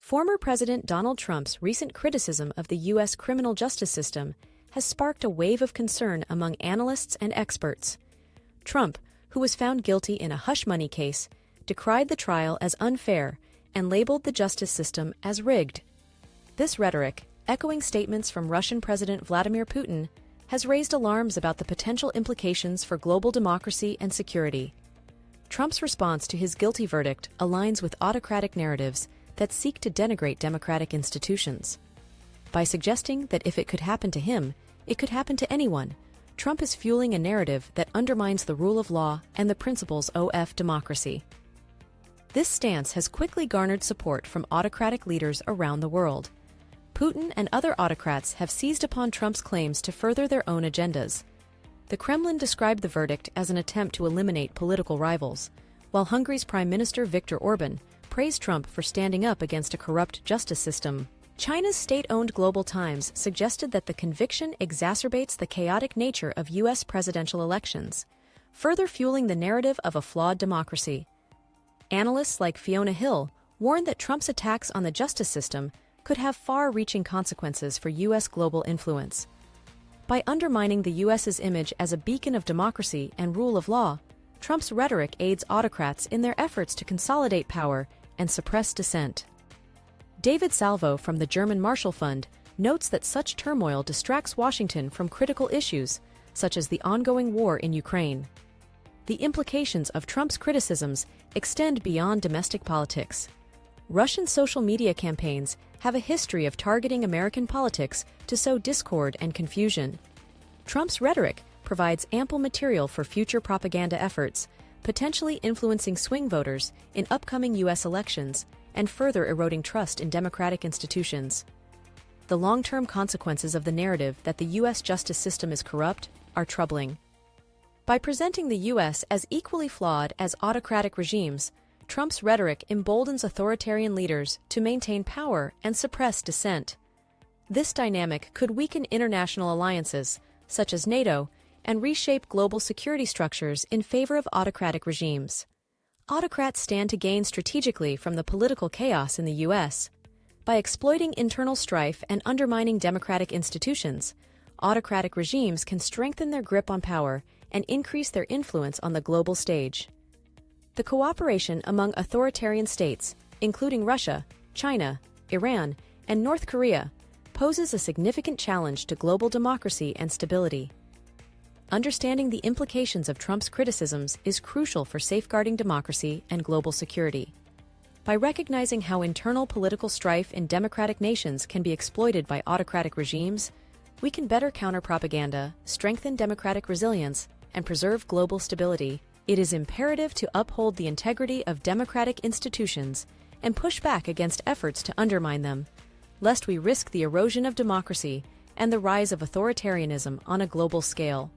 Former President Donald Trump's recent criticism of the U.S. criminal justice system has sparked a wave of concern among analysts and experts. Trump, who was found guilty in a hush-money case, decried the trial as unfair and labeled the justice system as rigged. This rhetoric, echoing statements from Russian President Vladimir Putin, has raised alarms about the potential implications for global democracy and security. Trump's response to his guilty verdict aligns with autocratic narratives that seek to denigrate democratic institutions. By suggesting that if it could happen to him, it could happen to anyone, Trump is fueling a narrative that undermines the rule of law and the principles of democracy. This stance has quickly garnered support from autocratic leaders around the world. Putin and other autocrats have seized upon Trump's claims to further their own agendas. The Kremlin described the verdict as an attempt to eliminate political rivals, while Hungary's Prime Minister Viktor Orban praised Trump for standing up against a corrupt justice system. China's state-owned Global Times suggested that the conviction exacerbates the chaotic nature of U.S. presidential elections, further fueling the narrative of a flawed democracy. Analysts like Fiona Hill warn that Trump's attacks on the justice system could have far-reaching consequences for U.S. global influence. By undermining the U.S.'s image as a beacon of democracy and rule of law, Trump's rhetoric aids autocrats in their efforts to consolidate power and suppress dissent. David Salvo from the German Marshall Fund notes that such turmoil distracts Washington from critical issues, such as the ongoing war in Ukraine. The implications of Trump's criticisms extend beyond domestic politics. Russian social media campaigns have a history of targeting American politics to sow discord and confusion. Trump's rhetoric provides ample material for future propaganda efforts, potentially influencing swing voters in upcoming U.S. elections and further eroding trust in democratic institutions. The long-term consequences of the narrative that the U.S. justice system is corrupt are troubling. By presenting the U.S. as equally flawed as autocratic regimes, Trump's rhetoric emboldens authoritarian leaders to maintain power and suppress dissent. This dynamic could weaken international alliances, such as NATO, and reshape global security structures in favor of autocratic regimes. Autocrats stand to gain strategically from the political chaos in the U.S. By exploiting internal strife and undermining democratic institutions, autocratic regimes can strengthen their grip on power and increase their influence on the global stage. The cooperation among authoritarian states, including Russia, China, Iran, and North Korea, poses a significant challenge to global democracy and stability. Understanding the implications of Trump's criticisms is crucial for safeguarding democracy and global security. By recognizing how internal political strife in democratic nations can be exploited by autocratic regimes, we can better counter propaganda, strengthen democratic resilience, and preserve global stability. It is imperative to uphold the integrity of democratic institutions and push back against efforts to undermine them, lest we risk the erosion of democracy and the rise of authoritarianism on a global scale.